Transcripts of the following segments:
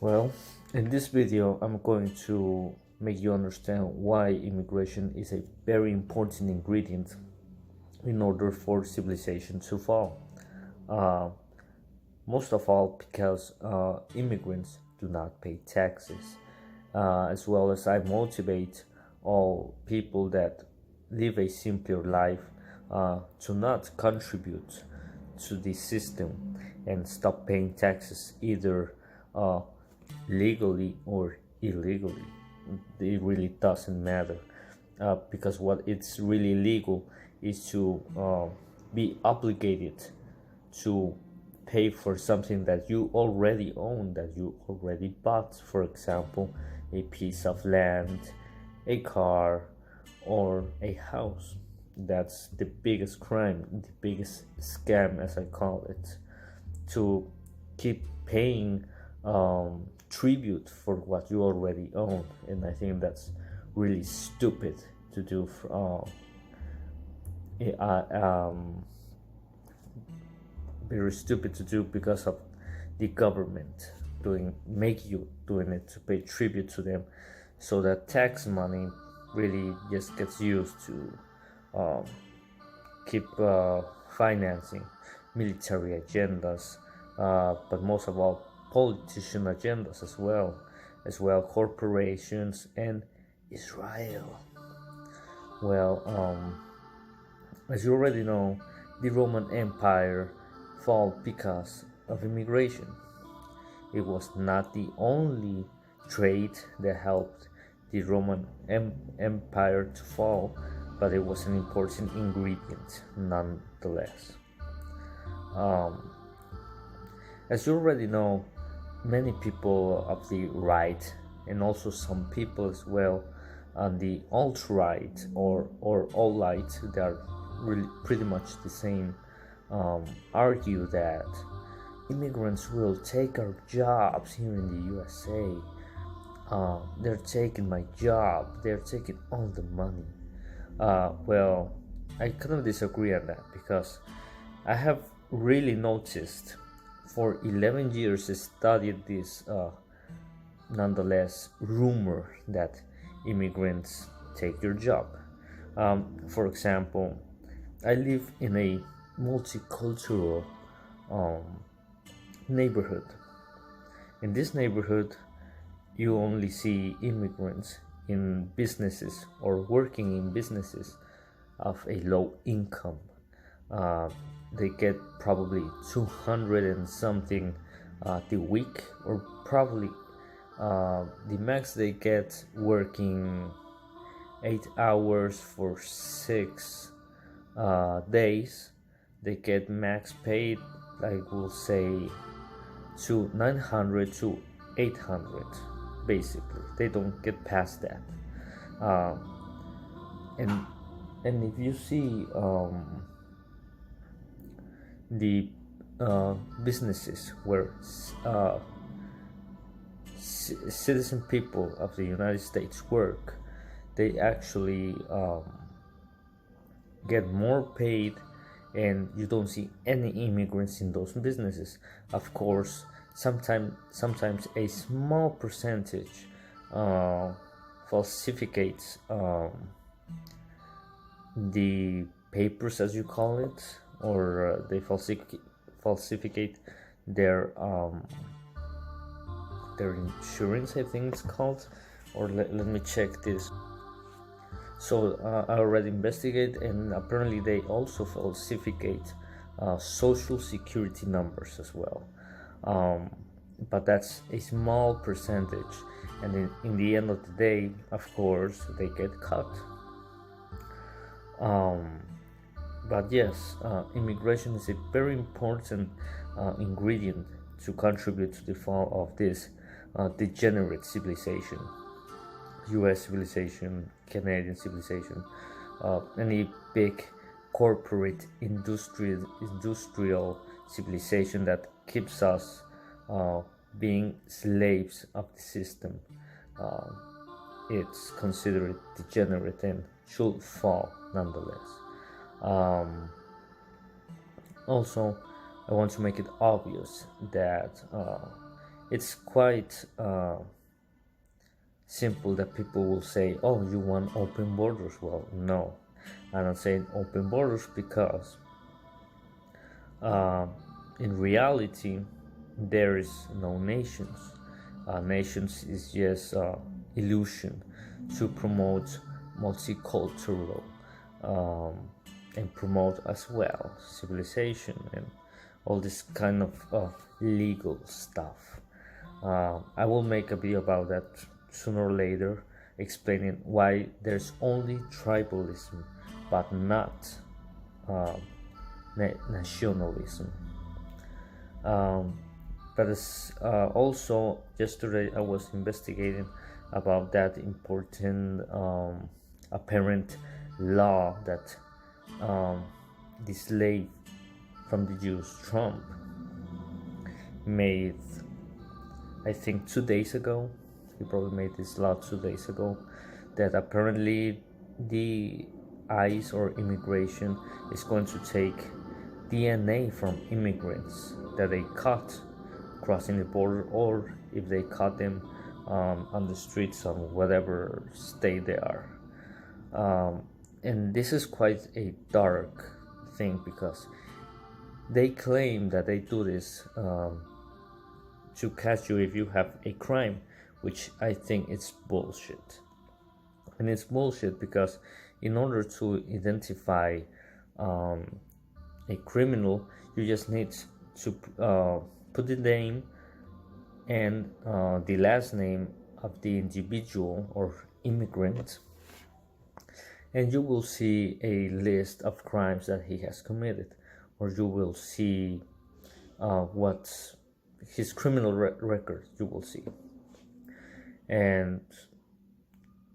Well, in this video, I'm going to make you understand why immigration is a very important ingredient in order for civilization to fall. Uh, Most of all, because immigrants do not pay taxes, as well as I motivate all people that live a simpler life to not contribute to the system and stop paying taxes either uh, legally or illegally. It really doesn't matter because what it's really legal is to be obligated to pay for something that you already own, that you already bought. For example, a piece of land, a car, or a house. That's the biggest crime, the biggest scam, as I call it, to keep paying tribute for what you already own. And I think that's really stupid to do. Very stupid to do because of the government make you doing it to pay tribute to them, so that tax money really just gets used to um, keep financing military agendas, but most of all politician agendas as well corporations and Israel. Well, as you already know, the Roman Empire fall because of immigration. It was not the only trade that helped the Roman Empire to fall, but it was an important ingredient nonetheless. Um, as you already know, many people of the right and also some people as well on the alt-right or alt-right, they are really pretty much the same, argue that immigrants will take our jobs here in the USA. They're taking my job, they're taking all the money. Well, I kind of disagree on that because I have really noticed for 11 years I studied this nonetheless rumor that immigrants take your job. For example, I live in a multicultural um, neighborhood. In this neighborhood, you only see immigrants in businesses or working in businesses of a low income. Uh, they get probably 200 and something the week, or probably the max they get working 8 hours for 6 days. They get max paid, I will say, to 900 to 800. Basically, they don't get past that. Um, and and if you see the businesses where citizen people of the United States work, they actually get more paid, and you don't see any immigrants in those businesses. Of course, sometimes a small percentage falsificates the papers, as you call it, or they falsificate their insurance, I think it's called. Or let me check this. So I already investigate, and apparently they also falsificate social security numbers as well. But that's a small percentage, and in the end of the day, of course, they get cut. But yes, immigration is a very important ingredient to contribute to the fall of this degenerate civilization. US civilization, Canadian civilization, any big corporate industrial civilization that keeps us being slaves of the system. Uh, it's considered degenerate and should fall nonetheless. Also, I want to make it obvious that it's quite simple that people will say, oh, you want open borders. Well, no, I'm not saying open borders because in reality there is no nations. Nations is just illusion to promote multicultural and promote as well civilization and all this kind of legal stuff. I will make a video about that sooner or later, explaining why there's only tribalism but not nationalism. But also yesterday I was investigating about that important apparent law that the slave from the Jews, Trump, made, I think 2 days ago. He probably made this law 2 days ago, that apparently the ICE or immigration is going to take DNA from immigrants that they caught crossing the border, or if they caught them on the streets of whatever state they are. And this is quite a dark thing because they claim that they do this to catch you if you have a crime, which I think it's bullshit. And it's bullshit because in order to identify a criminal, you just need to put the name and the last name of the individual or immigrant, and you will see a list of crimes that he has committed, or you will see what his criminal record you will see. And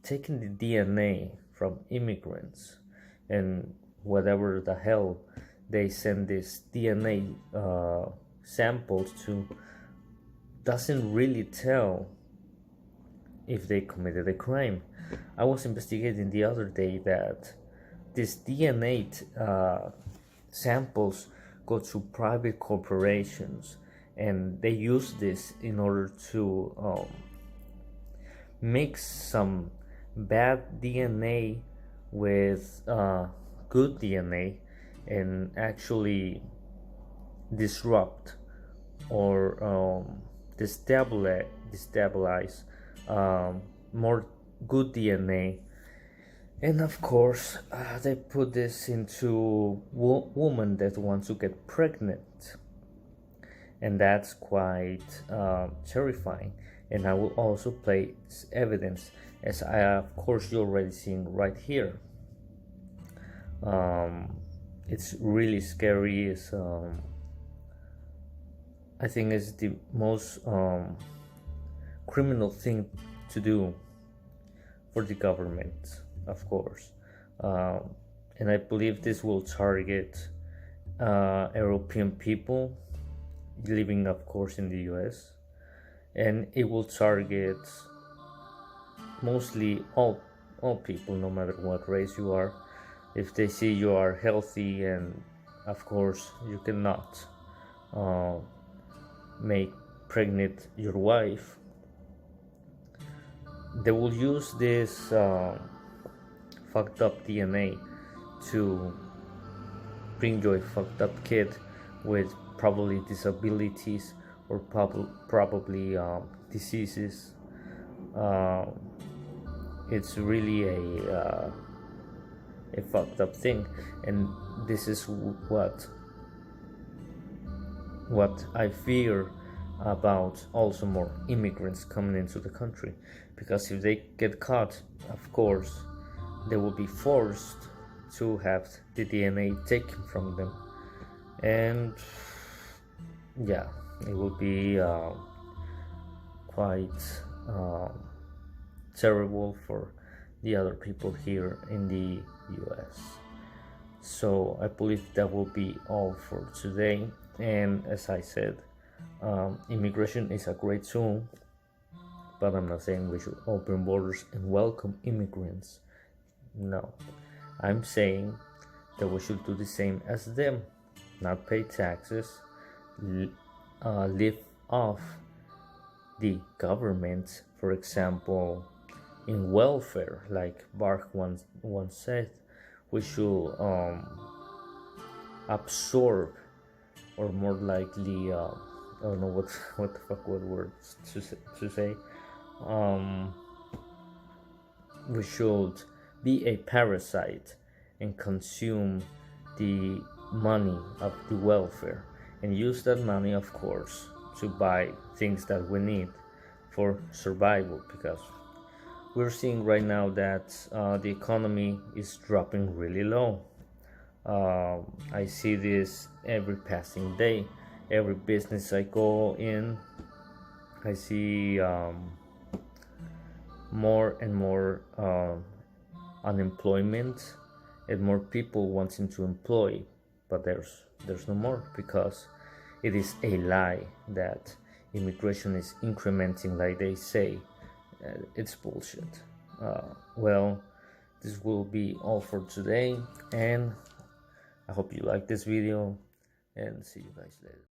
taking the DNA from immigrants and whatever the hell they send this DNA samples to doesn't really tell if they committed a crime. I was investigating the other day that these DNA samples go to private corporations, and they use this in order to mix some bad DNA with good DNA and actually disrupt or destabilize more good DNA. And of course they put this into women that want to get pregnant, and that's quite terrifying. And I will also play evidence, as I of course you already seen right here. It's really scary. I think it's the most criminal thing to do for the government, of course, and I believe this will target European people living, of course, in the US, and it will target mostly all people, no matter what race you are. If they see you are healthy, and of course you cannot make pregnant your wife, they will use this fucked up DNA to bring you a fucked up kid with probably disabilities or probably diseases. It's really a fucked up thing, and this is what I fear about also more immigrants coming into the country, because if they get caught, of course they will be forced to have the DNA taken from them, and yeah, it will be quite terrible for the other people here in the US. So I believe that will be all for today. And as I said, immigration is a great tool, but I'm not saying we should open borders and welcome immigrants. No, I'm saying that we should do the same as them, not pay taxes, live off the government, for example, in welfare, like Barth once said, we should absorb, or more likely, I don't know what words to say. We should be a parasite and consume the money of the welfare, and use that money, of course, to buy things that we need for survival, because we're seeing right now that the economy is dropping really low. I see this every passing day. Every business I go in, I see more and more unemployment, and more people wanting to employ, but there's no more, because it is a lie that immigration is incrementing like they say. It's bullshit. Well, this will be all for today, and I hope you like this video, and see you guys later.